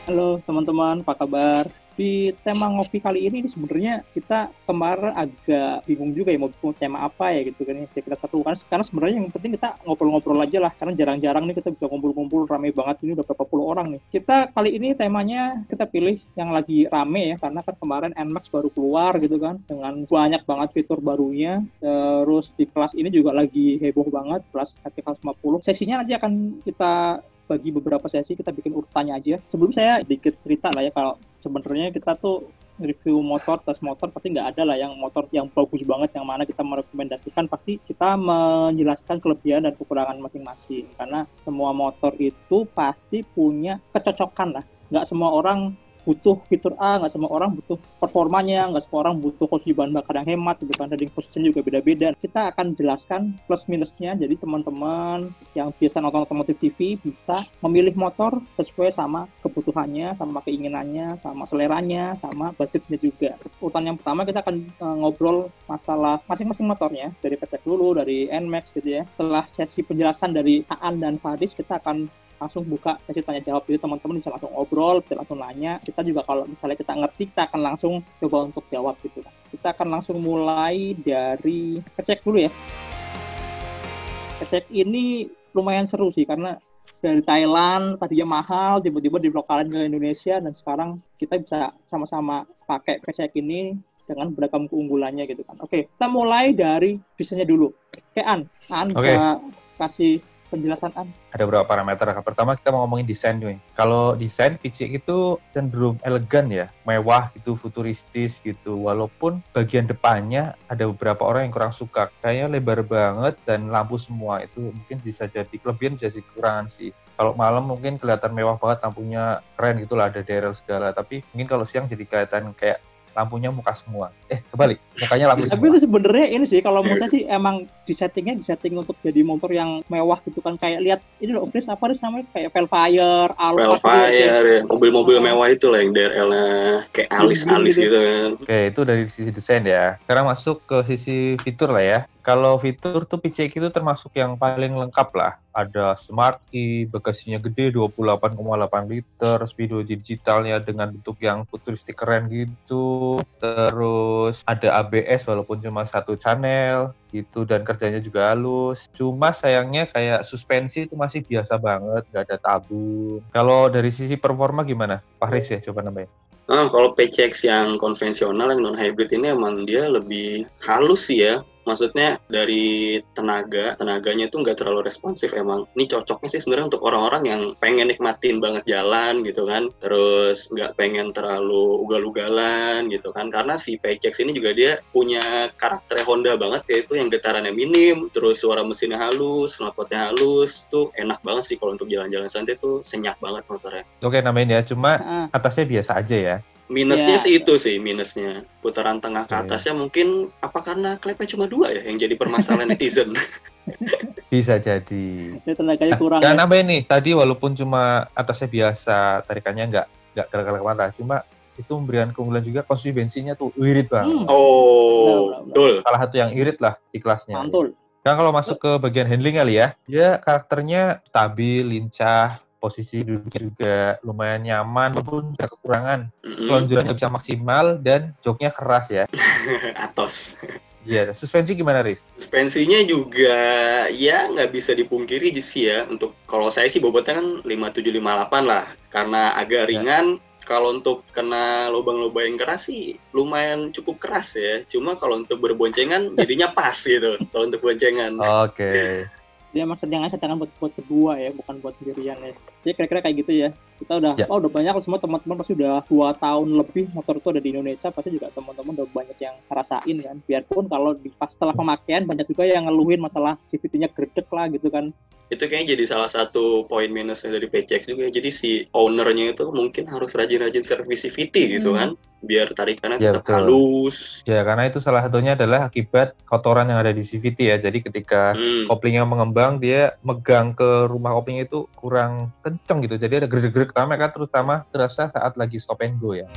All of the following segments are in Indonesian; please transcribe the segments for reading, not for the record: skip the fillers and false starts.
Halo teman-teman, apa kabar? Di tema ngopi kali ini sebenarnya kita kemarin agak bingung juga ya mau tema apa ya gitu kan ya. Kita satu kan karena sebenarnya yang penting kita ngobrol-ngobrol aja lah karena jarang-jarang nih kita bisa ngumpul-ngumpul rame banget ini udah berapa puluh orang nih. Kita kali ini temanya kita pilih yang lagi rame ya karena kan kemarin NMAX baru keluar gitu kan dengan banyak banget fitur barunya. Terus di kelas ini juga lagi heboh banget kelas kelas 50. Sesinya nanti akan kita bagi beberapa sesi kita bikin urutannya aja. Sebelum saya dikit cerita lah ya kalau sebenarnya kita tuh review motor, tes motor pasti nggak ada lah yang motor yang bagus banget yang mana kita merekomendasikan, pasti kita menjelaskan kelebihan dan kekurangan masing-masing karena semua motor itu pasti punya kecocokan lah, nggak semua orang butuh fitur A, nggak semua orang butuh performanya, nggak semua orang butuh posisi bahan bakar yang hemat gitu kan, riding position juga beda-beda. Kita akan jelaskan plus minusnya, jadi teman-teman yang biasa nonton otomotif TV bisa memilih motor sesuai sama kebutuhannya, sama keinginannya, sama seleranya, sama budgetnya juga. Urutan yang pertama kita akan ngobrol masalah masing-masing motornya, dari PTEC dulu, dari NMAX gitu ya. Setelah sesi penjelasan dari Aan dan Faris, kita akan langsung buka sesi tanya jawab, jadi teman-teman bisa langsung ngobrol, bisa langsung nanya. Kita juga kalau misalnya kita ngerti, kita akan langsung coba untuk jawab gitu. Kita akan langsung mulai dari kecek dulu ya. Kecek ini lumayan seru sih karena dari Thailand tadinya mahal, tiba-tiba dilokalin ke Indonesia dan sekarang kita bisa sama-sama pakai kecek ini dengan beragam keunggulannya gitu kan. Oke, kita mulai dari desainnya dulu. Oke, An Oke, bisa kasih penjelasan An. ada beberapa parameter. Pertama kita mau ngomongin desain nih. Kalau desain PCX itu cenderung elegan ya, mewah gitu, futuristis gitu. Walaupun bagian depannya ada beberapa orang yang kurang suka. Kayaknya lebar banget dan lampu semua. Itu mungkin bisa jadi kelebihan, bisa jadi kekurangan sih. Kalau malam mungkin kelihatan mewah banget, lampunya keren gitu lah, ada derel segala. Tapi mungkin kalau siang jadi kelihatan kayak lampunya muka semua. Kebalik, mukanya lampu Tapi itu semua. sebenarnya ini sih kalau menurut saya sih emang disetting untuk jadi motor yang mewah gitu kan, kayak lihat ini loh Chris apa sih namanya kayak Velfire, Alphard gitu ya kayak Wildfire ya, mobil-mobil mewah itu lah yang DRL-nya kayak bling-bling alis-alis gitu. gitu kan. Oke, itu dari sisi desain ya. Sekarang masuk ke sisi fitur lah ya. Kalau fitur tuh PCX itu termasuk yang paling lengkap lah. Ada Smart Key, bagasinya gede 28,8 liter, speedo digitalnya dengan bentuk yang futuristik keren gitu. Terus ada ABS walaupun cuma satu channel gitu dan kerjanya juga halus. Cuma sayangnya kayak suspensi itu masih biasa banget, nggak ada tabung. Kalau dari sisi performa gimana? Pak Riz ya, coba nambahin. Nah, kalau PCX yang konvensional, yang non-hybrid ini emang dia lebih halus sih ya. Maksudnya dari tenaganya itu nggak terlalu responsif emang. Ini cocoknya sih sebenarnya untuk orang-orang yang pengen nikmatin banget jalan gitu kan. Terus nggak pengen terlalu ugal-ugalan gitu kan. Karena si PCX ini juga dia punya karakter Honda banget, yaitu yang getarannya minim, terus suara mesinnya halus, knalpotnya halus. Tuh enak banget sih kalau untuk jalan-jalan santai tuh senyap banget motornya. Oke, nambahin ya. Cuma Nah, atasnya biasa aja ya. Minusnya ya sih itu sih minusnya. Putaran tengah ke Oke. atasnya mungkin apa karena klepnya cuma 2 ya yang jadi permasalahan netizen. Bisa jadi. ini tenaganya kurang Jangan ya. nambahin nih. Tadi walaupun cuma atasnya biasa, tarikannya nggak gerak-gerak mata. Cuma itu memberikan keunggulan juga, konsumsi bensinnya tuh irit banget. Oh, Benar. betul. Salah satu yang irit lah di kelasnya. Ya. Mantul. Sekarang kalau masuk ke bagian handling kali ya, dia karakternya stabil, lincah, posisi duduk juga lumayan nyaman, walaupun ada kekurangan. Pelonjorannya bisa maksimal dan joknya keras ya. Atos. Iya, suspensi gimana, Riz? Suspensinya juga ya nggak bisa dipungkiri sih ya. Untuk kalau saya sih bobotnya kan 5758 lah. Karena agak Ya. ringan, kalau untuk kena lubang-lubang yang keras sih lumayan cukup keras ya. Cuma kalau untuk berboncengan jadinya pas gitu. Kalau untuk boncengan. Oke. Dia maksudnya settingan buat kedua ya, bukan buat sendirian ya. Jadi kira-kira kayak gitu ya. Kita Ya. udah banyak semua teman-teman pasti udah 2 tahun lebih motor itu ada di Indonesia, pasti juga teman-teman udah banyak yang ngerasain kan. Biarpun kalau pas setelah pemakaian banyak juga yang ngeluhin masalah CVT-nya gredek lah gitu kan. Itu kayaknya jadi salah satu poin minusnya dari PCX juga. Jadi si ownernya itu mungkin harus rajin-rajin servis CVT gitu kan, biar tarikannya Ya, tetap betul. halus. Ya, karena itu salah satunya adalah akibat kotoran yang ada di CVT ya. Jadi ketika koplingnya mengembang, dia megang ke rumah koplingnya itu kurang kenceng gitu. Jadi ada gerdek-gerdek pertama kan, terutama terasa saat lagi stop and go ya.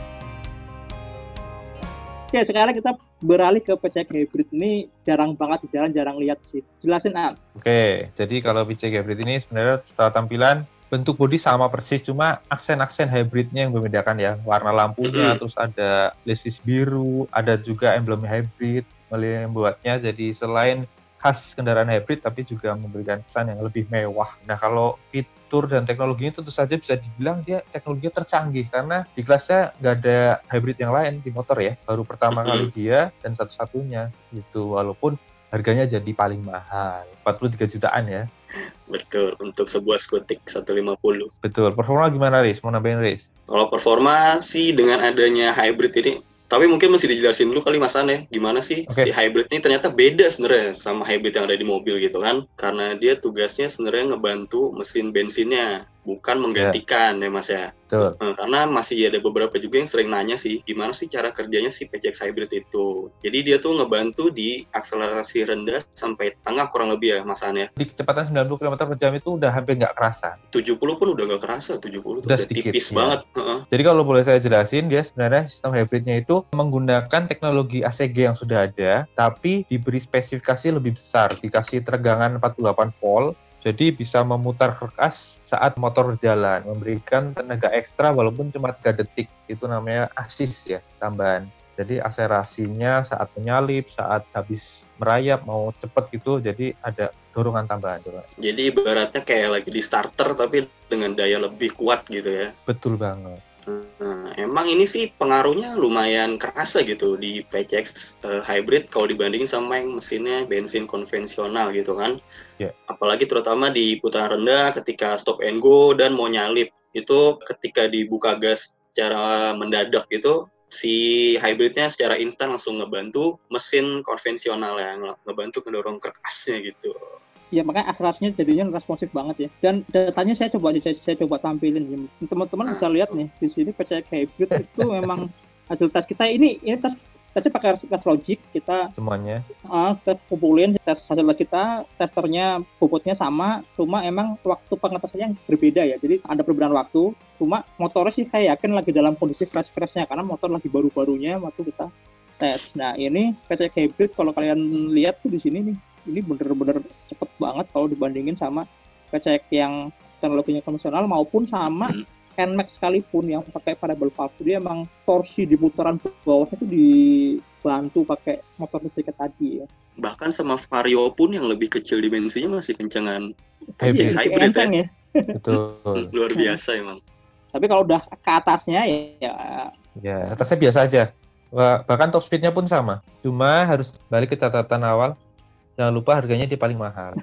Oke, sekarang kita beralih ke PCX hybrid. Ini jarang banget di jalan, jarang lihat sih. Jelasin, Am. Oke, jadi kalau PCX hybrid ini sebenarnya setelah tampilan bentuk bodi sama persis, cuma aksen-aksen hybridnya yang membedakan ya. Warna lampunya, terus ada list biru, ada juga emblem hybrid, yang membuatnya jadi selain khas kendaraan hybrid, tapi juga memberikan kesan yang lebih mewah. Nah, kalau fitur dan teknologinya tentu saja bisa dibilang dia teknologinya tercanggih, karena di kelasnya nggak ada hybrid yang lain di motor ya. Baru pertama kali dia dan satu-satunya gitu, walaupun harganya jadi paling mahal, 43 jutaan ya. Betul, untuk sebuah Scootik 150. Betul. Performa gimana, Riz? Mau nambahin, Riz? Kalau performa sih dengan adanya hybrid ini, tapi mungkin mesti dijelasin dulu kali Mas Ane, gimana sih si hybrid ini ternyata beda sebenarnya sama hybrid yang ada di mobil gitu kan. Karena dia tugasnya sebenarnya ngebantu mesin bensinnya, bukan menggantikan ya Mas ya. Betul. Karena masih ada beberapa juga yang sering nanya sih, gimana sih cara kerjanya si PCX hybrid itu. Jadi dia tuh ngebantu di akselerasi rendah sampai tengah kurang lebih ya Mas Ane. Di kecepatan 90 km per jam itu udah hampir nggak kerasa. 70 pun udah nggak kerasa, 70 udah tuh sedikit, tipis ya. Banget. Jadi kalau boleh saya jelasin, dia sebenarnya sistem hybridnya itu menggunakan teknologi ACG yang sudah ada, tapi diberi spesifikasi lebih besar, dikasih tegangan 48 volt, jadi bisa memutar kerkas saat motor berjalan, memberikan tenaga ekstra walaupun cuma 3 detik, itu namanya assist ya, tambahan. Jadi akselerasinya saat menyalip, saat habis merayap, mau cepet gitu, jadi ada dorongan tambahan. Jadi ibaratnya kayak lagi di starter tapi dengan daya lebih kuat gitu ya. Betul banget. Nah, emang ini sih pengaruhnya lumayan kerasa gitu di PCX hybrid kalau dibandingin sama yang mesinnya bensin konvensional gitu kan. Yeah. Apalagi terutama di putaran rendah ketika stop and go dan mau nyalip. Itu ketika dibuka gas secara mendadak gitu, si hybridnya secara instan langsung ngebantu mesin konvensional ya, ngebantu ngedorong kerkasnya gitu. Ya makanya akselerasinya jadinya responsif banget ya. Dan datanya saya coba tampilin ya. Teman-teman bisa lihat nih di sini PCX hybrid itu memang hasil tes kita ini tesnya pakai tes logic kita semuanya. Tes kumpulin tes hasil tes kita, testernya bobotnya sama, cuma emang waktu pengetesannya yang berbeda ya. Jadi ada perbedaan waktu. Cuma motornya sih saya yakin lagi dalam kondisi fresh-freshnya karena motor lagi baru-barunya waktu kita tes. Nah ini PCX hybrid kalau kalian lihat tuh di sini nih. Ini bener-bener cepet banget kalau dibandingin sama PCX yang teknologinya konvensional maupun sama NMAX sekalipun yang pakai variable valve. Jadi emang torsi di putaran bawahnya itu dibantu pakai motor listrik tadi ya. Bahkan sama Vario pun yang lebih kecil dimensinya masih kencengan hybrid ya. Betul. Luar biasa emang. Tapi kalau udah ke atasnya ya atasnya biasa aja. Bahkan top speed-nya pun sama. Cuma harus balik ke catatan awal. Jangan lupa harganya dia paling mahal.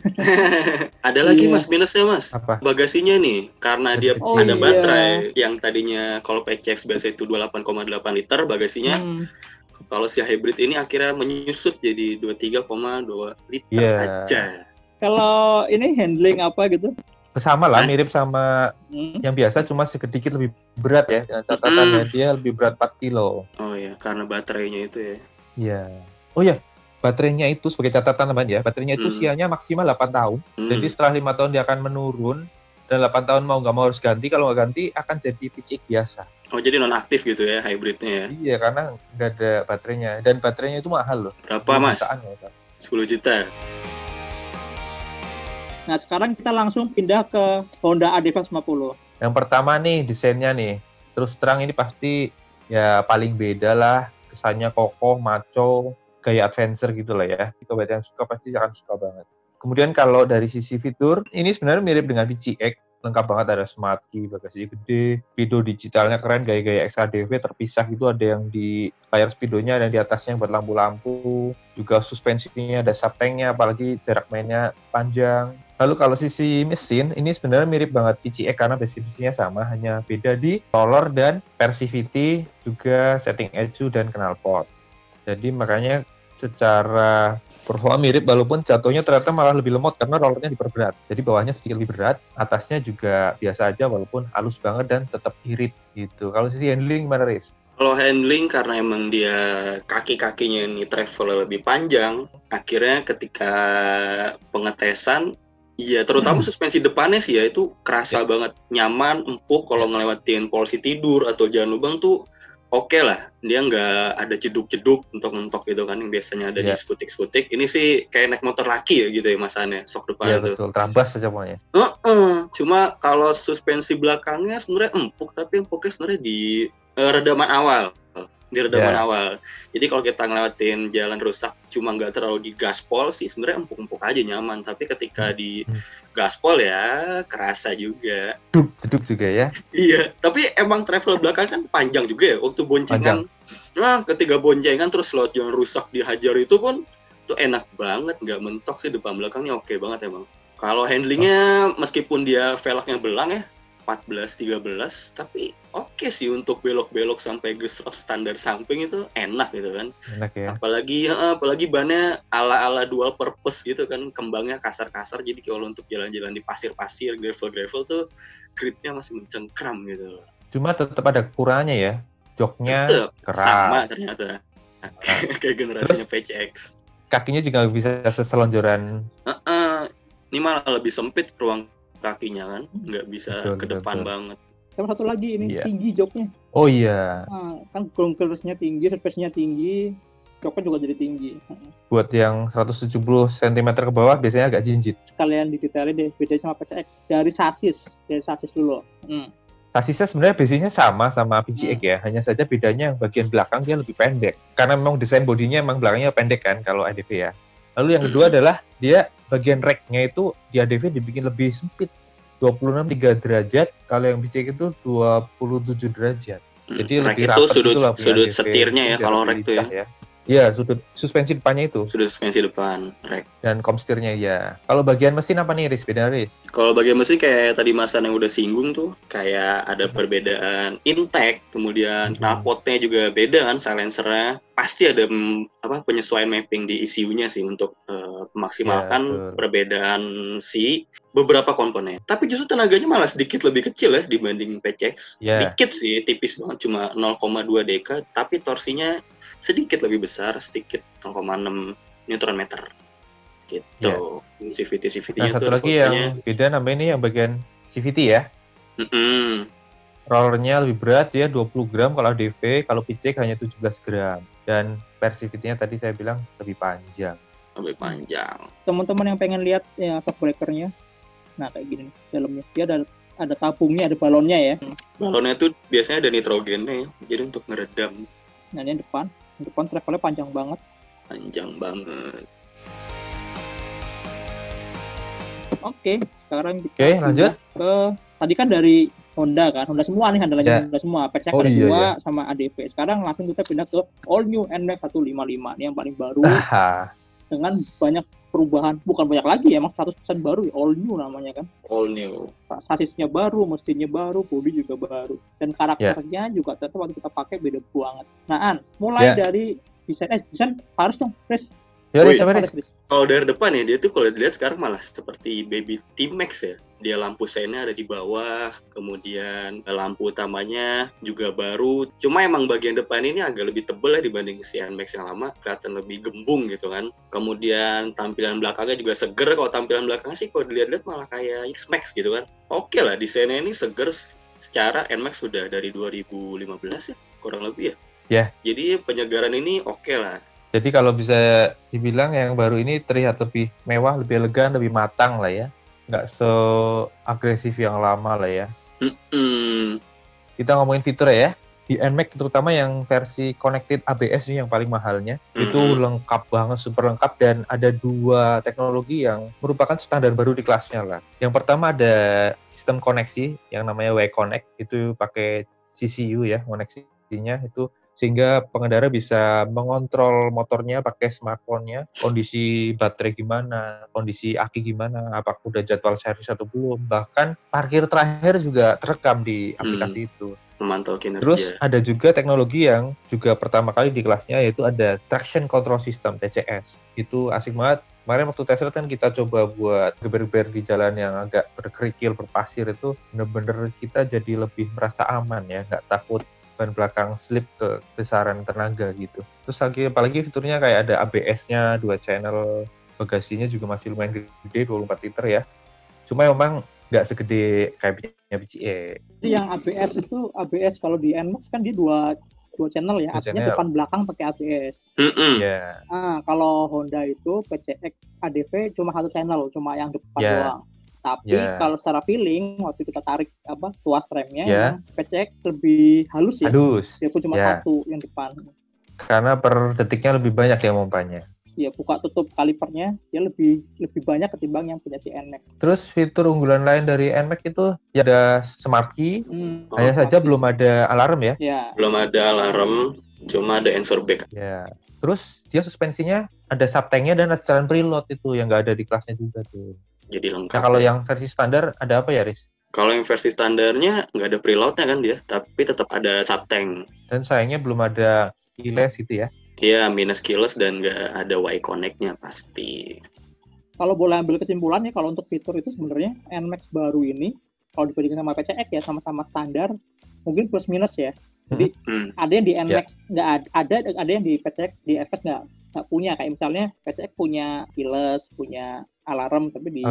Ada lagi Mas minusnya Mas. Apa? Bagasinya nih, karena dia ada baterai yang tadinya kalau PCX biasa itu 28,8 liter bagasinya. Kalau si hybrid ini akhirnya menyusut jadi 23,2 liter aja. Kalau ini handling apa gitu? Sama lah, mirip sama yang biasa, cuma sedikit lebih berat ya. Dengan catatannya dia lebih berat 4 kilo. Oh iya, karena baterainya itu ya. Iya. Oh ya. Baterainya itu sebagai catatan teman ya, baterainya itu usianya maksimal 8 tahun. Jadi setelah 5 tahun dia akan menurun, dan 8 tahun mau nggak mau harus ganti, kalau nggak ganti akan jadi PCX biasa. Oh jadi nonaktif gitu ya hybridnya ya? Iya, karena nggak ada baterainya, dan baterainya itu mahal loh. Berapa Mas? 10 juta. Nah sekarang kita langsung pindah ke Honda Advance 50. Yang pertama nih, desainnya nih, terus terang ini pasti ya paling beda lah, kesannya kokoh, maco, gaya adventure gitu lah ya. Buat yang suka pasti akan suka banget. Kemudian kalau dari sisi fitur, ini sebenarnya mirip dengan PCX. Lengkap banget, ada smart key, bagasinya gede, speedo digitalnya keren, gaya-gaya XADV terpisah gitu, ada yang di layar speedonya dan di atasnya buat lampu-lampu. Juga suspensinya ada subtanknya, apalagi jarak mainnya panjang. Lalu kalau sisi mesin, ini sebenarnya mirip banget PCX karena basic-basicnya sama, hanya beda di roller dan Persivity, juga setting ECU dan knalpot. Jadi makanya secara performa mirip, walaupun jatuhnya ternyata malah lebih lemot karena rollernya diperberat. Jadi bawahnya sedikit lebih berat, atasnya juga biasa aja walaupun halus banget dan tetap irit gitu. Kalau sisi handling gimana, Riz? Kalau handling karena emang dia kaki-kakinya ini travel lebih panjang, akhirnya ketika pengetesan, iya terutama suspensi depannya sih ya itu kerasa banget nyaman, empuk kalau ngelewatin polisi tidur atau jalan lubang tuh oke lah, dia nggak ada jeduk-jeduk mentok-mentok gitu kan yang biasanya ada di skutik-skutik. Ini sih kayak naik motor laki ya gitu ya masannya, sok depan Iya itu. betul, terabas saja pokoknya. Cuma kalau suspensi belakangnya sebenarnya empuk, tapi empuknya sebenarnya di redaman awal. Di redaman awal. Jadi kalau kita ngelewatin jalan rusak cuma nggak terlalu di gaspol sih sebenarnya empuk-empuk aja nyaman. Tapi ketika di gaspol ya kerasa juga. Jeduk juga ya. Iya, tapi emang travel belakang kan panjang juga ya. Waktu boncengan, ketika boncengan terus slot yang rusak dihajar itu pun tuh enak banget, nggak mentok sih, depan belakangnya oke banget emang. Kalau handlingnya meskipun dia velgnya belang ya, 14-13, tapi oke sih untuk belok-belok sampai gesrot standar samping itu enak gitu kan. Enak ya. Apalagi bannya ala-ala dual purpose gitu kan, kembangnya kasar-kasar, jadi kalau untuk jalan-jalan di pasir-pasir, gravel-gravel tuh gripnya masih mencengkram gitu. Cuma tetap ada kekurangannya ya, joknya Tetep keras. sama ternyata, kayak generasinya PCX. Kakinya juga bisa seselonjoran. Ini malah lebih sempit ruang kakinya kan, nggak bisa ke depan banget. Sama satu lagi ini tinggi joknya. Oh iya. Kan ground clearance-nya tinggi, surface-nya tinggi, joknya juga jadi tinggi. Buat yang 170 cm ke bawah biasanya agak jinjit. Sekalian didetailin deh, beda sama PCX. Dari sasis dulu. Sasisnya sebenarnya basisnya sama PCX ya, hanya saja bedanya yang bagian belakang dia lebih pendek. Karena memang desain bodinya emang belakangnya pendek kan kalau ADV ya. Lalu yang kedua adalah dia bagian rack-nya itu di ADV dibikin lebih sempit. 26 3 derajat, kalau yang PCX itu 27 derajat. Jadi lebih rapat itu sudut setirnya ya kalau rack itu ya. Iya, sudut suspensi depannya itu. Sudut suspensi depan, rack. Dan komstirnya ya. Kalau bagian mesin apa nih, Riz? Beda, Riz? Kalau bagian mesin kayak tadi Masan yang udah singgung tuh, kayak ada perbedaan intake, kemudian knalpotnya juga beda kan, silencernya. Pasti ada penyesuaian mapping di ECU-nya sih untuk memaksimalkan perbedaan si beberapa komponen. Tapi justru tenaganya malah sedikit lebih kecil ya dibanding PCX. Dikit sih, tipis banget, cuma 0,2 deka, tapi torsinya sedikit lebih besar, sedikit 0,6 Newton meter. Gitu. CVT-nya satu lagi yang beda namanya ini yang bagian CVT ya. Rollernya lebih berat ya, 20 gram kalau ADV, kalau PCX hanya 17 gram. Dan versi CVT-nya tadi saya bilang lebih panjang. Lebih panjang. Teman-teman yang pengen lihat ya shockbreaker-nya, nah kayak gini nih dalamnya. Dia ada tabungnya, ada balonnya ya. Balonnya tuh biasanya ada nitrogennya ya, jadi untuk ngeredam. Nah ini depan travelnya panjang banget. Oke, sekarang kita lanjut ke tadi kan dari Honda kan, Honda semua nih handalnya Honda semua, PCX ada 2 sama ADV. Sekarang langsung kita pindah ke all new NMAX 155 ini yang paling baru dengan banyak perubahan, bukan banyak lagi ya, emang 100% baru, all new namanya kan. All new. Sasisnya baru, mesinnya baru, bodi juga baru, dan karakternya juga tetap waktu kita pakai beda banget. Nah, mulai dari desain harus dong, Chris. Kalau dari depan ya, dia tuh kalau dilihat sekarang malah seperti baby T-Max ya. Dia lampu seinnya ada di bawah, kemudian lampu utamanya juga baru. Cuma emang bagian depan ini agak lebih tebal ya dibanding si NMAX yang lama, kelihatan lebih gembung gitu kan. Kemudian tampilan belakangnya juga seger. Kalau tampilan belakangnya sih kalau dilihat-lihat malah kayak X-Max gitu kan. Oke lah, desainnya ini seger secara NMAX sudah dari 2015 ya, kurang lebih ya. Jadi penyegaran ini oke lah. Jadi kalau bisa dibilang yang baru ini terlihat lebih mewah, lebih elegan, lebih matang lah ya. Nggak so-agresif yang lama lah ya. Kita ngomongin fitur ya. Di NMAX terutama yang versi connected ABS ini yang paling mahalnya. Itu lengkap banget, super lengkap. Dan ada 2 teknologi yang merupakan standar baru di kelasnya lah. Yang pertama ada sistem koneksi yang namanya Y-Connect. Itu pakai CCU ya, koneksinya itu. Sehingga pengendara bisa mengontrol motornya pakai smartphone-nya, kondisi baterai gimana, kondisi aki gimana, apakah udah jadwal servis atau belum, bahkan parkir terakhir juga terekam di aplikasi itu. Memantau kinerja. Terus ada juga teknologi yang juga pertama kali di kelasnya, yaitu ada Traction Control System, TCS. Itu asik banget. Kemarin waktu tes kan kita coba buat geber-geber di jalan yang agak berkerikil, berpasir, itu bener-bener kita jadi lebih merasa aman ya, nggak takut ban belakang slip ke besaran tenaga gitu. Terus apalagi fiturnya kayak ada ABS-nya 2 channel, bagasinya juga masih lumayan gede, 24 liter ya. Cuma memang nggak segede kayak punya PCX. Jadi yang ABS kalau di NMAX kan dia 2 dua channel ya, Dua artinya channel. depan belakang pakai ABS. Ya. Kalau Honda itu PCX ADV cuma satu channel, cuma yang depan Ya. doang. Tapi kalau secara feeling waktu kita tarik tuas remnya, emang PCX lebih halus ya. Halus. Dia pun cuma satu yang depan. Karena per detiknya lebih banyak ya pompanya. Ya, buka tutup kalipernya dia lebih banyak ketimbang yang punya si NMAX. Terus fitur unggulan lain dari NMAX itu ya ada Smart Key. Hanya saja belum ada alarm ya. Belum ada alarm, cuma ada answer back. Ya. Terus dia suspensinya ada subtanknya dan setelan preload itu yang nggak ada di kelasnya juga tuh. Jadi lengkap. Nah, kalau yang versi standar ada apa ya, Riz? Kalau yang versi standarnya nggak ada preloadnya kan dia, tapi tetap ada subtank. Dan sayangnya belum ada keyless gitu ya. Iya, minus keyless dan nggak ada Y-Connect-nya pasti. Kalau boleh ambil kesimpulannya, kalau untuk fitur itu sebenarnya NMAX baru ini, kalau dibandingkan sama PCX ya, sama-sama standar, mungkin plus minus ya. Jadi ada yang di NMAX nggak ada yang di PCX, di FS nggak punya. Kayak misalnya PCX punya keyless, punya alarm, tapi di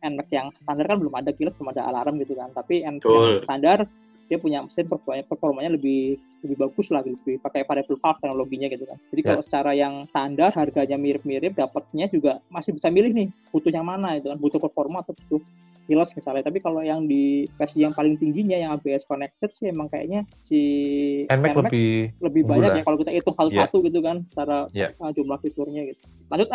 NMAX yang standar kan belum ada keyless, belum ada alarm gitu kan. Tapi NMAX yang standar dia punya mesin performanya lebih bagus lah, lebih pakai variable valve teknologinya gitu kan. Jadi kalau secara yang standar harganya mirip-mirip, dapatnya juga masih bisa milih nih butuh yang mana itu kan, butuh performa atau butuh keyless misalnya. Tapi kalau yang di versi yang paling tingginya yang ABS connected sih emang kayaknya si NMAX lebih banyak ya kalau kita hitung satu-satu gitu kan secara jumlah fiturnya gitu. Lanjut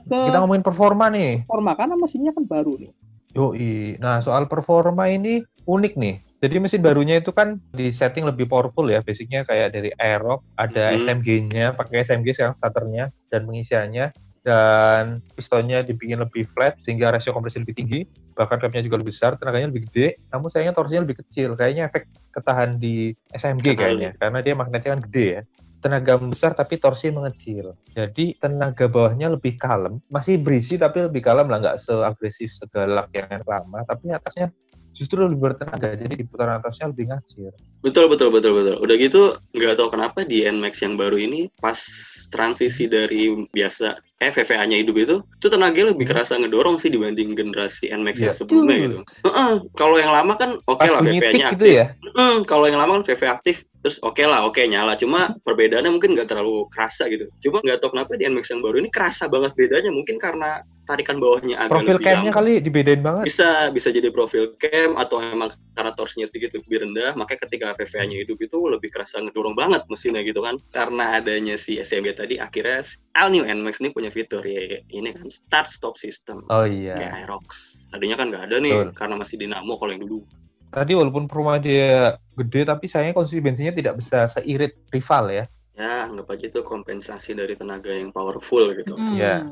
kita ngomongin performa nih. Performa karena mesinnya kan baru nih. Yoi. Nah, soal performa ini unik nih. Jadi mesin barunya itu kan di setting lebih powerful ya, basicnya kayak dari Aerox, ada SMG-nya, pakai SMG sekarang starternya dan pengisiannya, dan pistonnya dibikin lebih flat sehingga rasio kompresi lebih tinggi, bahkan klapnya juga lebih besar, tenaganya lebih gede, namun sayangnya torsinya lebih kecil, kayaknya efek ketahan di SMG kayaknya, karena dia magnetnya kan gede ya. Tenaga besar tapi torsi mengecil. Jadi tenaga bawahnya lebih kalem, masih berisi tapi lebih kalem lah, nggak seagresif segalak yang lama, tapi atasnya justru lebih bertenaga, jadi di putaran atasnya lebih ngacir. Betul. Udah gitu, nggak tahu kenapa di NMAX yang baru ini pas transisi dari biasa VVA-nya hidup itu tenaganya lebih kerasa ngedorong sih dibanding generasi NMAX yang sebelumnya gitu. Kalau yang lama kan oke lah VVA-nya aktif. Gitu ya? Kalau yang lama kan VVA aktif, terus oke nyala. Cuma perbedaannya mungkin nggak terlalu kerasa gitu. Cuma nggak tahu kenapa di NMAX yang baru ini kerasa banget bedanya. Mungkin karena tarikan bawahnya agak profil lebih cam-nya kali dibedain banget. Bisa jadi profil cam atau memang karena torsinya sedikit lebih rendah, makanya ketika VVA-nya hidup itu lebih kerasa ngedorong banget mesinnya gitu kan. Karena adanya si SMG tadi, akhirnya all new NMAX ini punya fitur ya ini kan start stop system. Oh iya. Kayak Aerox. Tadinya kan nggak ada nih karena masih dinamo kalau yang dulu. Tadi walaupun performa dia gede, tapi sayangnya konsumsi bensinnya tidak bisa seirit rival ya. Ya, anggap aja itu kompensasi dari tenaga yang powerful gitu. Iya.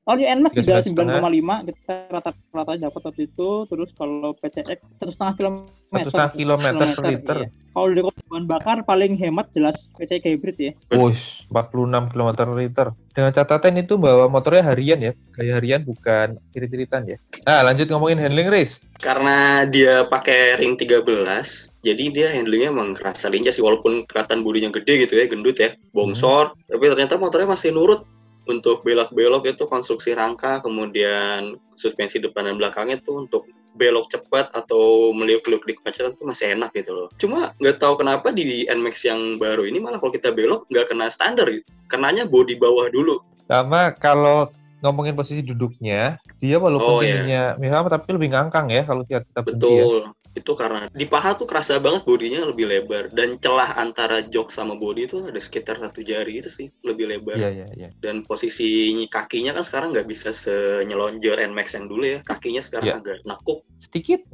Kalau di NMAX 39,5 kita rata-rata dapat waktu itu, terus kalau PCX 1,5 kilometer per liter. Iya. Kalau di bahan bakar paling hemat jelas PCX hybrid ya. 46 km per liter. Dengan catatan itu bahwa motornya harian ya, gaya harian bukan irit-iritan ya. Nah, lanjut ngomongin handling, Riz. Karena dia pakai ring 13, jadi dia handlingnya emang kerasa lincah sih, walaupun kelihatan bodinya gede gitu ya, gendut ya, bongsor, tapi ternyata motornya masih nurut. Untuk belok-belok itu konstruksi rangka, kemudian suspensi depan dan belakangnya tuh untuk belok cepat atau meliuk-liuk di kemacetan tuh masih enak gitu loh. Cuma nggak tahu kenapa di NMAX yang baru ini malah kalau kita belok nggak kena standar gitu. Kenanya bodi bawah dulu. Sama kalau ngomongin posisi duduknya, dia walaupun tingginya misalnya tapi lebih ngangkang ya kalau kita betul. Ya. Itu karena di paha tuh kerasa banget bodinya lebih lebar, dan celah antara jok sama bodi itu ada sekitar 1 jari itu sih lebih lebar. Iya. Dan posisi kakinya kan sekarang nggak bisa senyelonjor NMAX yang dulu ya, kakinya sekarang agak nekuk sedikit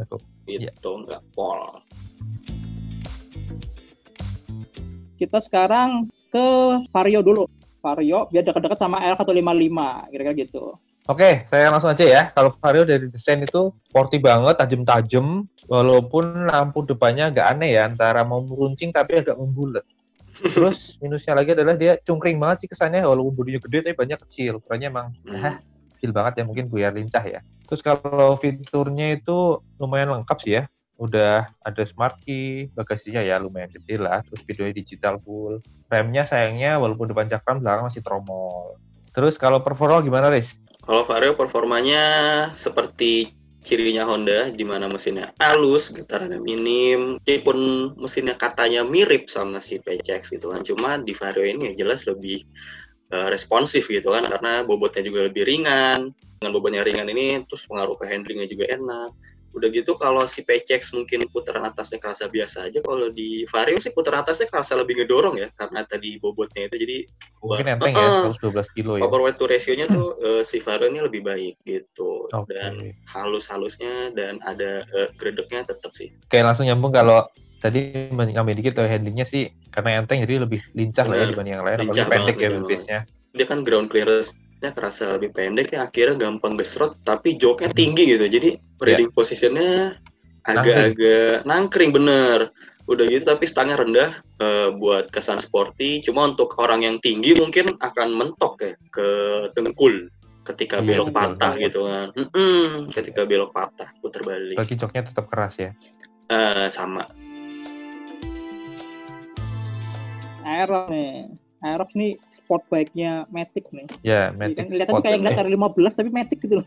gitu, nggak pol. Kita sekarang ke Vario dulu. Vario biar dekat-dekat sama L155 kira-kira gitu. Oke, saya langsung aja ya. Kalau Vario dari desain itu sporty banget, tajam-tajam, walaupun lampu depannya agak aneh ya, antara mau meruncing tapi agak membulet. Terus minusnya lagi adalah dia cungkring banget sih kesannya, walaupun bodinya gede tapi banyak kecil. Ukurannya emang kecil banget ya, mungkin biar lincah ya. Terus kalau fiturnya itu lumayan lengkap sih ya. Udah ada smart key, bagasinya ya lumayan gede lah, terus videonya digital full. Remnya sayangnya walaupun depan cakram, belakang masih tromol. Terus kalau performa gimana, Riz? Kalau Vario performanya seperti cirinya Honda, di mana mesinnya halus, getarannya minim, meskipun mesinnya katanya mirip sama si PCX gitu kan, cuma di Vario ini ya jelas lebih responsif gitu kan, karena bobotnya juga lebih ringan. Dengan bobotnya ringan ini, terus pengaruh ke handlingnya juga enak. Udah gitu kalau si PCX mungkin putaran atasnya kerasa biasa aja, kalau di Vario sih putaran atasnya kerasa lebih ngedorong ya, karena tadi bobotnya itu jadi Mungkin enteng ya, 112 kilo ya. power weight to ratio-nya tuh si Vario ini lebih baik gitu. Oke. Dan halus-halusnya dan ada gredeknya tetap sih. Oke, langsung nyambung kalau tadi ngambil dikit tuh handlingnya sih karena enteng jadi lebih lincah lah ya dibanding yang lain, apalagi pendek ya wheelbase-nya. Dia kan ground clearance-nya kerasa lebih pendek ya, akhirnya gampang gesrot, tapi joknya tinggi gitu, jadi riding position-nya agak-agak nangkring bener. Udah gitu tapi stangnya rendah buat kesan sporty, cuma untuk orang yang tinggi mungkin akan mentok ya ke dengkul ketika belok patah gitu kan. Ketika belok patah putar balik. Lagi joknya tetap keras ya. Sama. Aerox nih sport bike-nya Matic nih. Ya, Matic. Kelihatan tuh kayak ngeliat R15 tapi Matic gitu loh.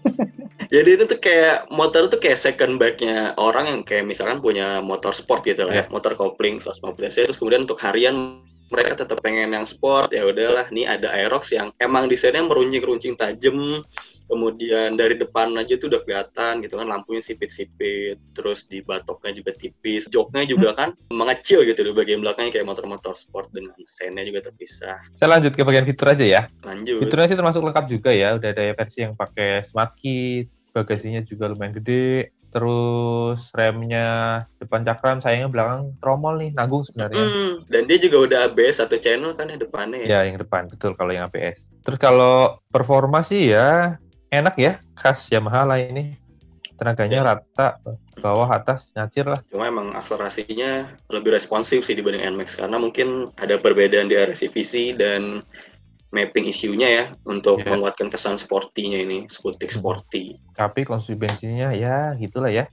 Jadi itu tuh kayak motor tuh kayak second bike-nya orang yang kayak misalkan punya motor sport gitu lah ya, motor kopling 150 cc, terus kemudian untuk harian mereka tetap pengen yang sport, ya udahlah nih ada Aerox yang emang desainnya meruncing-runcing tajam, kemudian dari depan aja tuh udah kelihatan gitu kan, lampunya sipit-sipit, terus di batoknya juga tipis, joknya juga kan mengecil gitu di bagian belakangnya kayak motor-motor sport, dengan sennya juga terpisah. Saya lanjut ke bagian fitur aja ya. Lanjut. Fiturnya sih termasuk lengkap juga ya, udah ada versi yang pakai smart kit, bagasinya juga lumayan gede, terus remnya depan cakram, sayangnya belakang tromol nih, nanggung sebenarnya. Dan dia juga udah ABS satu channel kan yang depannya ya. Ya, yang depan, betul kalau yang ABS. Terus kalau performa sih ya enak ya, khas Yamaha lah ini. Tenaganya rata, bawah atas nyacir lah. Cuma emang akselerasinya lebih responsif sih dibanding NMAX, karena mungkin ada perbedaan di area CVC dan mapping isunya ya untuk menguatkan kesan sporty-nya ini, Skultic sporty. Tapi konsumsi bensinnya ya gitulah ya.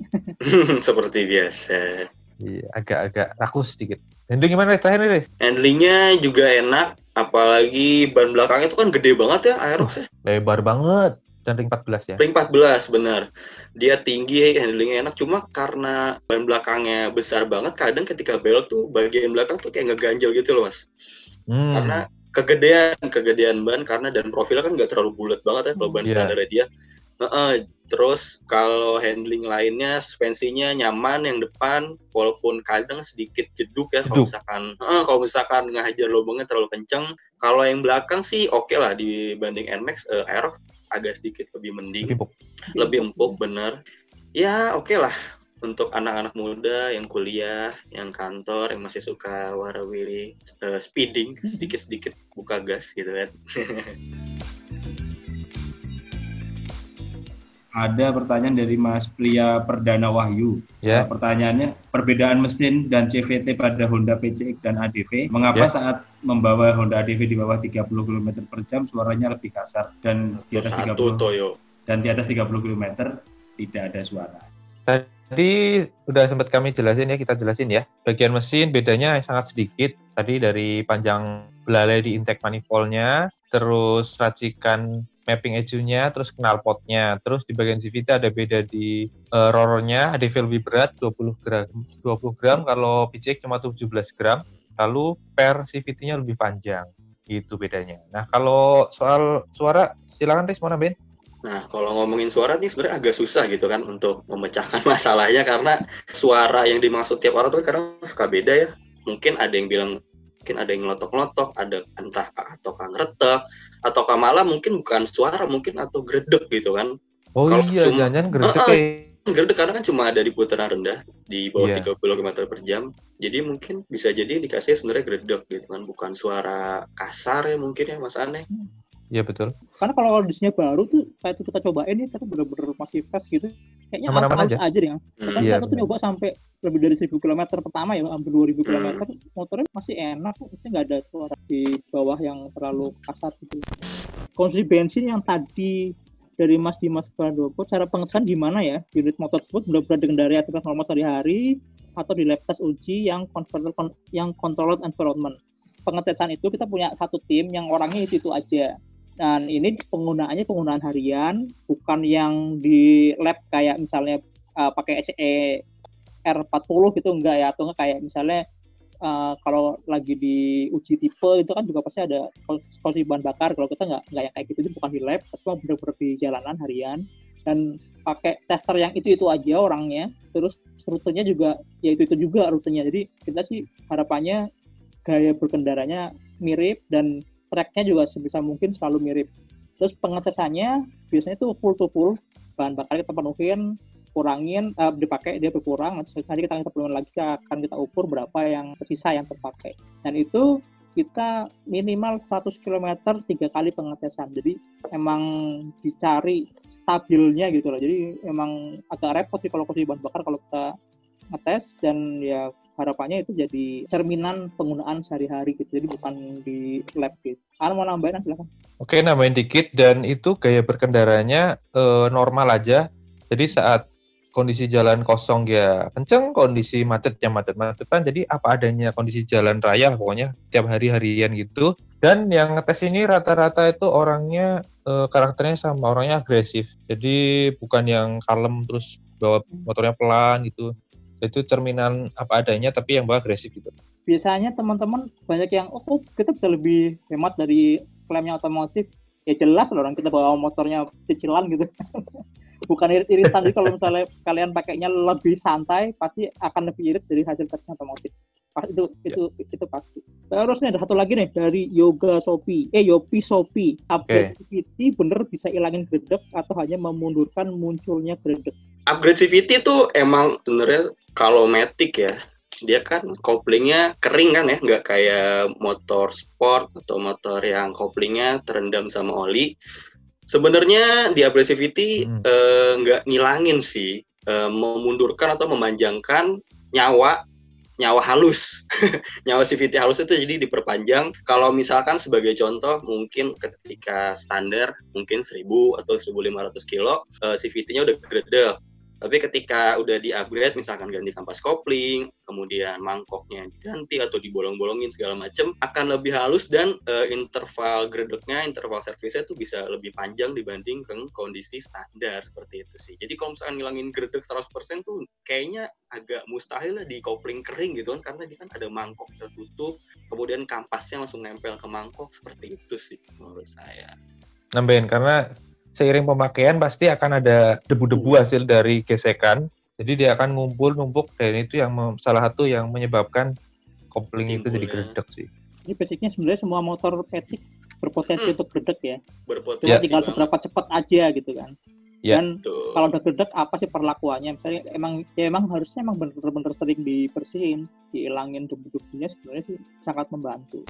Seperti biasa. Iya, agak rakus sedikit. Handling gimana terakhir nih? Handlingnya juga enak, apalagi ban belakangnya itu kan gede banget ya Aerox ya. Lebar banget. Dan ring 14 ya? Ring 14, benar. Dia tinggi, handlingnya enak, cuma karena ban belakangnya besar banget, kadang ketika belok tuh bagian belakang tuh kayak ngeganjel gitu loh Mas. Karena kegedean ban, karena dan profilnya kan nggak terlalu bulat banget ya kalau ban standarnya dia. Terus kalau handling lainnya, suspensinya nyaman yang depan, walaupun kadang sedikit jeduk ya kalau misalkan ngehajar lubangnya terlalu kenceng. Kalau yang belakang sih oke lah dibanding NMAX, Aerox agak sedikit lebih mending, lebih empuk bener. Ya oke lah untuk anak-anak muda yang kuliah, yang kantor, yang masih suka warawiri speeding, sedikit-sedikit buka gas gitu kan. Ada pertanyaan dari Mas Pria Perdana Wahyu. Pertanyaannya, perbedaan mesin dan CVT pada Honda PCX dan ADV, mengapa saat membawa Honda ADV di bawah 30 km per jam suaranya lebih kasar dan di atas 30 km tidak ada suara? Tadi udah sempat kami jelasin ya, kita jelasin ya. Bagian mesin bedanya sangat sedikit. Tadi dari panjang belalai di intake manifoldnya, terus racikan mapping ECU-nya, terus knalpotnya. Terus di bagian CVT ada beda di rotornya, ADV lebih berat 20 gram, kalau PCX cuma 17 gram. Lalu per CVT-nya lebih panjang. Gitu bedanya. Nah, kalau soal suara, silakan Riz, mau nambahin? Nah, kalau ngomongin suara nih sebenarnya agak susah gitu kan untuk memecahkan masalahnya, karena suara yang dimaksud tiap orang tuh kadang suka beda ya. Mungkin ada yang bilang, mungkin ada yang ngelotok-ngelotok, ada entah atau ngeretek, atau malah mungkin bukan suara, mungkin atau gredek gitu kan. Oh kalo iya, jangan gredek gredek karena kan cuma ada di putaran rendah, di bawah 30 km per jam. Jadi mungkin bisa jadi dikasih sebenarnya gredek gitu kan, bukan suara kasar ya mungkin ya Mas Aneh. Iya betul. Karena kalau kondisinya baru tuh kayak itu kita cobain nih, kita bener-bener masih fresh gitu. Kayaknya halus aja deh. Kan kita tuh nyoba sampai lebih dari 1000 km pertama ya, hampir 2000 km. Motornya masih enak, maksudnya nggak ada suara di bawah yang terlalu kasar gitu. Konsumsi bensin yang tadi dari Mas Dimas Pradoko, cara pengecekan gimana ya? Unit motor tersebut benar-benar dikendari aktivitas normal sehari-hari atau di lab test uji yang controlled environment. Pengetesan itu kita punya satu tim yang orangnya itu aja. Dan ini penggunaan harian, bukan yang di lab kayak misalnya pakai SE R40 gitu, enggak ya, atau enggak kayak misalnya kalau lagi di uji tipe itu kan juga pasti ada konsumsi bahan bakar. Kalau kita nggak yang kayak gitu, itu bukan di lab, tapi benar-benar di jalanan harian, dan pakai tester yang itu aja orangnya. Terus rutenya juga ya itu juga rutenya. Jadi kita sih harapannya gaya berkendaranya mirip dan tracknya juga sebisa mungkin selalu mirip. Terus pengetesannya biasanya tuh full to full, bahan bakar kita penuhin, kurangin, dipakai dia berkurang, nanti kita penuhin lagi, akan kita ukur berapa yang tersisa yang terpakai. Dan itu kita minimal 100 km 3 kali pengetesan. Jadi emang dicari stabilnya gitu loh. Jadi emang agak repot sih kalau konsumsi bahan bakar kalau kita ngetes, dan ya harapannya itu jadi cerminan penggunaan sehari-hari gitu, jadi bukan di lab gitu. Mau nambahin, silakan. Oke, nambahin dikit, dan itu gaya berkendaranya normal aja. Jadi saat kondisi jalan kosong ya kenceng, kondisi macetnya macet-macetan, jadi apa adanya kondisi jalan raya pokoknya tiap hari harian gitu. Dan yang ngetes ini rata-rata itu orangnya karakternya sama orangnya agresif, jadi bukan yang kalem terus bawa motornya pelan gitu. Itu cerminan apa adanya tapi yang bawa agresif gitu. Biasanya teman-teman banyak yang kita bisa lebih hemat dari klaimnya otomotif. Ya jelas loh, orang kita bawa motornya cicilan gitu. Bukan irit-iritan. Jadi kalau misalnya kalian pakainya lebih santai, pasti akan lebih irit dari hasil tesnya otomotif. Itu pasti. Terus nih ada satu lagi nih dari Yopi Shopee. Upgrade CVT bener bisa ilangin gredek atau hanya memundurkan munculnya gredek? Upgrade CVT itu emang sebenarnya kalau Matic ya, dia kan koplingnya kering kan ya, nggak kayak motor sport atau motor yang koplingnya terendam sama oli. Sebenarnya di upgrade CVT nggak ngilangin sih, memundurkan atau memanjangkan nyawa halus. Nyawa CVT halus itu jadi diperpanjang. Kalau misalkan sebagai contoh, mungkin ketika standar mungkin 1000 atau 1500 kilo, CVT-nya udah gede. Tapi ketika udah di-upgrade, misalkan ganti kampas kopling, kemudian mangkoknya diganti atau dibolong-bolongin segala macam, akan lebih halus, dan interval gredeknya, interval servisnya tuh bisa lebih panjang dibanding ke kondisi standar, seperti itu sih. Jadi kalau misalkan ngilangin gredek 100% tuh kayaknya agak mustahil lah di kopling kering gitu kan, karena dia kan ada mangkok tertutup, kemudian kampasnya langsung nempel ke mangkok, seperti itu sih menurut saya. Nambahin, karena seiring pemakaian pasti akan ada debu-debu hasil dari gesekan, jadi dia akan numpuk, dan itu yang salah satu yang menyebabkan kopling itu jadi gredek sih. Ini basicnya sebenarnya semua motor Matic berpotensi untuk gredek ya. Berpotensi. Cuma tinggal seberapa cepat aja gitu kan. Ya. Dan kalau udah gredek apa sih perlakuannya? Misalnya emang harusnya benar-benar sering dibersihin, dihilangin debu-debunya, sebenarnya sih sangat membantu.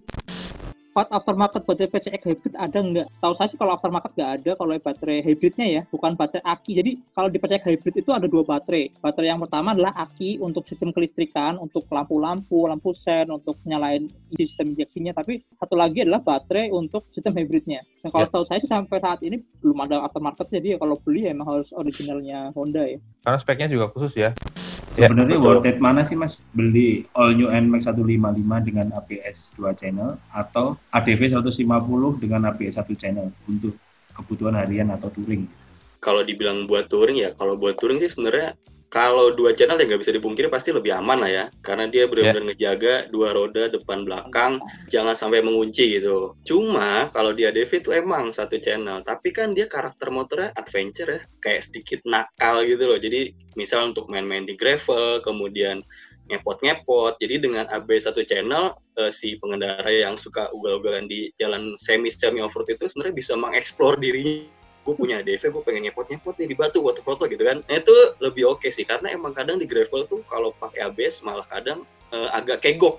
Part aftermarket baterai PCX hybrid ada nggak? Tahu saya sih kalau aftermarket nggak ada kalau baterai hybridnya ya, bukan baterai aki. Jadi kalau di PCX hybrid itu ada 2 baterai. Baterai yang pertama adalah aki untuk sistem kelistrikan, untuk lampu-lampu, lampu sen, untuk nyalain sistem injeksinya. Tapi satu lagi adalah baterai untuk sistem hybridnya. Nah, kalau tahu saya sih sampai saat ini belum ada aftermarket, jadi ya kalau beli ya emang harus originalnya Honda ya. Karena speknya juga khusus ya. Sebenarnya worth it mana sih Mas beli all new NMAX 155 dengan ABS 2 channel atau ADV 150 dengan ABS 1 channel untuk kebutuhan harian atau touring? Kalau dibilang buat touring ya, kalau buat touring sih sebenarnya kalau 2 channel ya nggak bisa dipungkiri pasti lebih aman lah ya, karena dia benar-benar ngejaga 2 roda depan belakang jangan sampai mengunci gitu. Cuma kalau di ADV itu emang 1 channel, tapi kan dia karakter motornya adventure ya, kayak sedikit nakal gitu loh. Jadi misal untuk main-main di gravel, kemudian ngepot-ngepot. Jadi dengan ABS 1 channel, si pengendara yang suka ugal-ugalan di jalan semi off-road itu sebenarnya bisa mengeksplor dirinya. Gue punya ADV, gue pengen nyepot-nyepot nih di batu, foto-foto gitu kan. Nah itu lebih oke sih, karena emang kadang di gravel tuh kalau pakai ABS malah kadang agak kegok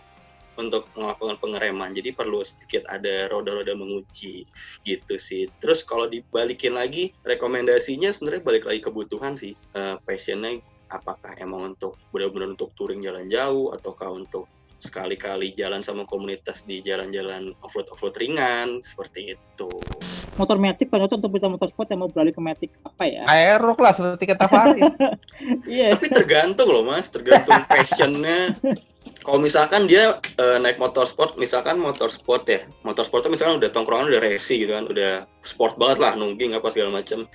untuk melakukan pengereman. Jadi perlu sedikit ada roda-roda mengunci gitu sih. Terus kalau dibalikin lagi, rekomendasinya sebenarnya balik lagi kebutuhan sih. Passionnya apakah emang untuk benar-benar untuk touring jalan jauh, ataukah untuk sekali-kali jalan sama komunitas di jalan-jalan off-road ringan, seperti itu. Motor Matic cocok untuk motor sport yang mau beralih ke Matic apa ya? Aero lah seperti kata Faris. Iya. Tapi tergantung loh Mas, tergantung passionnya. Kalau misalkan dia naik motorsport, misalkan motorsport ya, motorsport tuh misalkan udah tongkrongan udah racing gitu kan, udah sport banget lah, nungging apa segala macam.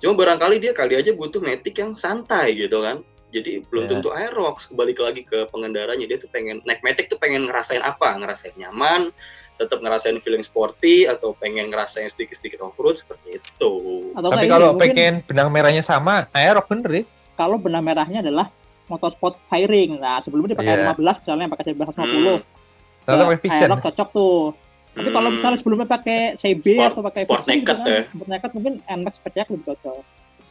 Cuma barangkali dia kali aja butuh matic yang santai gitu kan. Jadi belum tentu Aerox, balik lagi ke pengendaranya, dia tuh pengen naik matic tuh pengen ngerasain apa? Ngerasain nyaman, tetap ngerasain feeling sporty, atau pengen ngerasain sedikit-sedikit off-road seperti itu. Atau tapi kalau pengen benang merahnya sama, Aerox bener ya? Kalau benang merahnya adalah motorsport firing. Nah, sebelumnya dipakai 15 misalnya pakai CB 150. Aerox cocok tuh. Tapi kalau misalnya sebelumnya pakai CB atau pakai Sport Naked gitu kan, Sport Naked mungkin NMAX PCX lebih cocok.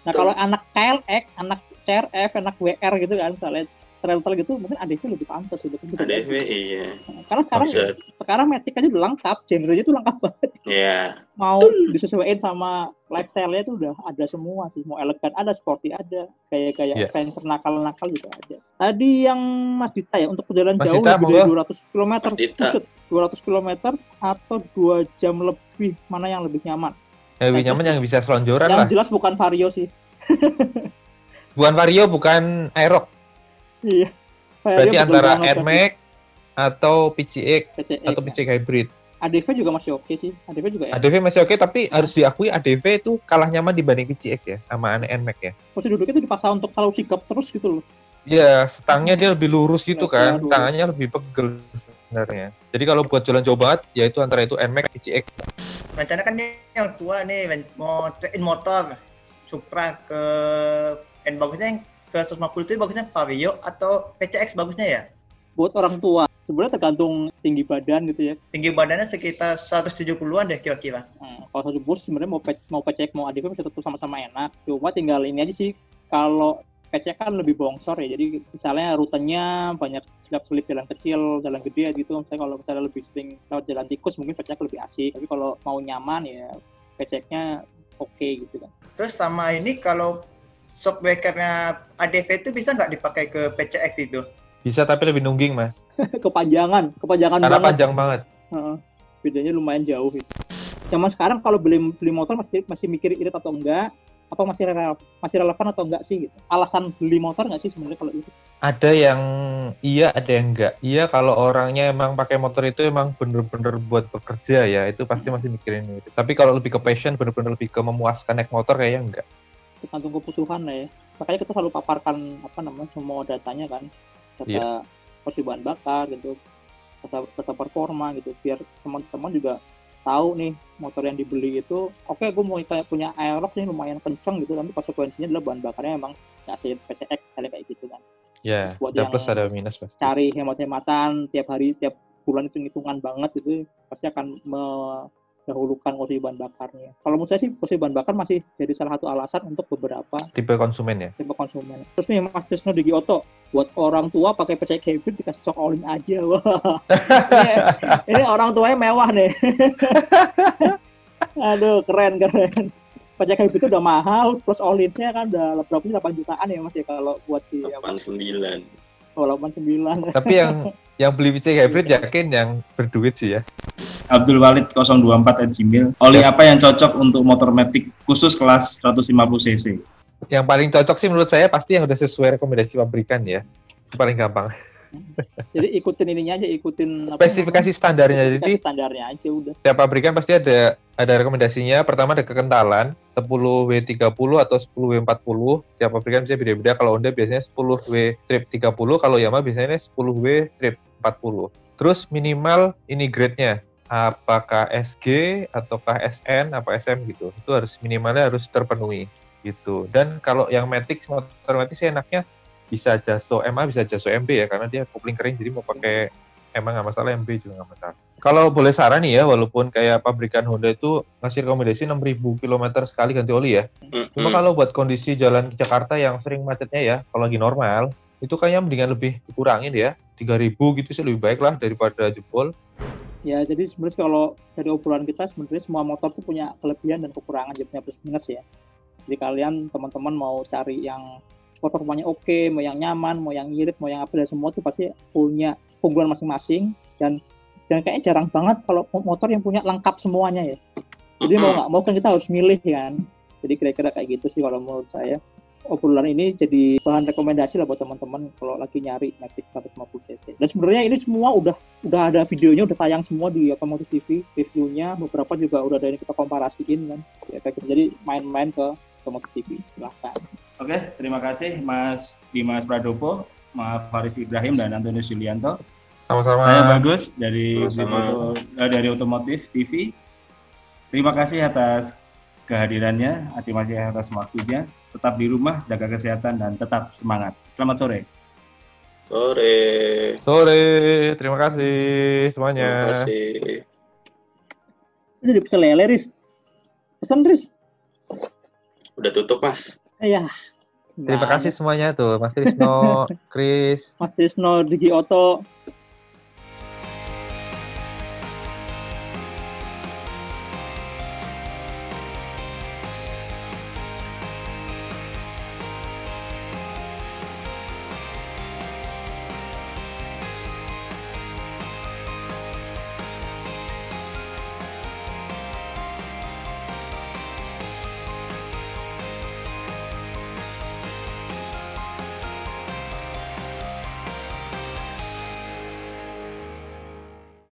Nah, kalau anak KLX, anak CRF, anak WR gitu kan, misalnya trail gitu, mungkin ADV lebih pantas gitu. ADV iya. Karena sekarang Matic aja udah lengkap, genre-nya tuh lengkap banget. Iya. Mau disesuaikan sama lifestyle-nya tuh udah ada semua sih. Mau elegan ada, sporty ada, kayak adventure nakal-nakal juga ada. Tadi yang Mas Dita ya, untuk perjalanan jauh lebih dari 200 km, 200 km atau 2 jam lebih, mana yang lebih nyaman? Lebih nyaman yang bisa selonjoran lah. Yang jelas bukan Vario sih. Bukan Vario, bukan Aerox. Iya. Berarti antara NMAX atau PCX atau PCX hybrid. ADV juga masih oke sih. ADV masih oke, tapi harus diakui ADV itu kalah nyaman dibanding PCX ya, sama NMAX ya. Posisi duduknya itu dipaksa untuk selalu sigap terus gitu loh. Iya, stangnya dia lebih lurus gitu kan, tangannya lebih pegel sebenarnya. Jadi kalau buat jalan jauh banget, ya itu antara itu NMAX, PCX. Rencana kan nih yang tua nih mau trade-in motor Supra ke bagusnya yang ke 150 itu bagusnya Vario atau PCX bagusnya ya? Buat orang tua, sebenarnya tergantung tinggi badan gitu ya. Tinggi badannya sekitar 170-an deh kira-kira. Kalau 170 sebenarnya mau PCX mau ADV bisa tetap sama-sama enak. Cuma tinggal ini aja sih, kalau PCX kan lebih bongsor ya. Jadi misalnya rutenya banyak selip-selip jalan kecil, jalan gede gitu. Misalnya kalau misalnya lebih sering lewat jalan tikus mungkin PCX lebih asik. Tapi kalau mau nyaman ya PCX-nya oke gitu kan. Terus sama ini kalau shockbreaker-nya ADV itu bisa nggak dipakai ke PCX itu? Bisa, tapi lebih nungging, Mas. Kepanjangan karena banget. Panjang banget. Bedanya lumayan jauh gitu. Zaman sekarang kalau beli motor masih mikir irit atau enggak, apa masih relevan atau enggak sih gitu. Alasan beli motor enggak sih sebenarnya kalau itu? Ada yang iya, ada yang enggak. Iya, kalau orangnya emang pakai motor itu emang bener-bener buat bekerja ya, itu pasti masih mikirin itu. Tapi kalau lebih ke passion, bener-bener lebih ke memuaskan naik motor kayaknya enggak. Tergantung kebutuhan lah ya. Makanya kita selalu paparkan semua datanya kan. Data posisi bahan bakar gitu, data performa gitu, biar teman-teman juga tahu nih motor yang dibeli itu, oke, gue mau kayak punya Aerox nih lumayan kenceng gitu, tapi konsekuensinya adalah bahan bakarnya emang nggak se-PCX kayak gitu kan. Ya, ada plus ada minus pasti. Cari hemat-hematan tiap hari, tiap bulan itu hitungan banget gitu, pasti akan dahulukan posisi bahan bakarnya. Kalau menurut saya sih posisi bahan bakar masih jadi salah satu alasan untuk beberapa tipe konsumen ya. Terus nih Mas Trisno Digi Oto, buat orang tua pakai PCX hybrid dikasih shock all-in aja. Wah. ini orang tuanya mewah nih. Aduh, keren. PCX hybrid itu udah mahal, plus all-in-nya kan udah berapa sih 8 jutaan ya Mas ya kalau buat di 89. 89. Tapi yang beli PCX hybrid yakin yang berduit sih ya. Abdul Walid 024@gmail. Oli apa yang cocok untuk motor Matic khusus kelas 150 cc? Yang paling cocok sih menurut saya pasti yang udah sesuai rekomendasi pabrikan ya. Itu paling gampang. Jadi ikutin ininya aja, ikutin spesifikasi standarnya. Jadi standarnya aja udah. Tiap pabrikan pasti ada rekomendasinya. Pertama ada kekentalan 10W30 atau 10W40. Tiap pabrikan bisa beda-beda. Kalau Honda biasanya 10W-30, kalau Yamaha biasanya 10W-40. Terus minimal ini grade-nya. Apakah SG ataukah SN apa SM gitu, itu harus minimalnya harus terpenuhi gitu. Dan kalau yang Matic, motor Matic sih enaknya bisa Jaso MA, bisa Jaso MB ya, karena dia kopling kering, jadi mau pakai MA nggak masalah, MB juga nggak masalah. Kalau boleh saran nih ya, walaupun kayak pabrikan Honda itu ngasih rekomendasi 6.000 km sekali ganti oli ya, cuma kalau buat kondisi jalan ke Jakarta yang sering macetnya ya, kalau lagi normal itu kayaknya mendingan lebih dikurangin ya, 3.000 gitu sih lebih baik lah daripada jebol. Ya, jadi sebenarnya kalau dari obrolan kita sebenarnya semua motor tuh punya kelebihan dan kekurangan, jadi punya plus minus ya. Jadi kalian teman-teman mau cari yang performanya oke, mau yang nyaman, mau yang irit, mau yang apa, dan semua tuh pasti punya keunggulan masing-masing, dan kayaknya jarang banget kalau motor yang punya lengkap semuanya ya. Jadi mau nggak mau kan kita harus milih kan. Jadi kira-kira kayak gitu sih kalau menurut saya. obrolan ini jadi bahan rekomendasi lah buat teman-teman kalau lagi nyari Matic 150cc. Dan sebenarnya ini semua udah ada videonya, udah tayang semua di Otomotif TV, reviewnya beberapa juga udah ada yang kita komparasiin kan. Ya, kayak gitu. Jadi main-main ke Otomotif TV, silahkan. Oke, terima kasih Mas Dimas Pradopo, Mas Faris Ibrahim dan Antonius Julianto. Sama-sama. Saya Bagus dari Otomotif TV. Terima kasih atas kehadirannya, terima kasih atas waktunya. Tetap di rumah, jaga kesehatan dan tetap semangat. Selamat sore. Sore. Terima kasih semuanya. Terima kasih. Ini bisa lele, Riz. Pesan, Riz. Udah tutup, Mas. Iya. Terima kasih semuanya tuh, Mas Trisno, Chris, Mas Trisno, Digi Oto.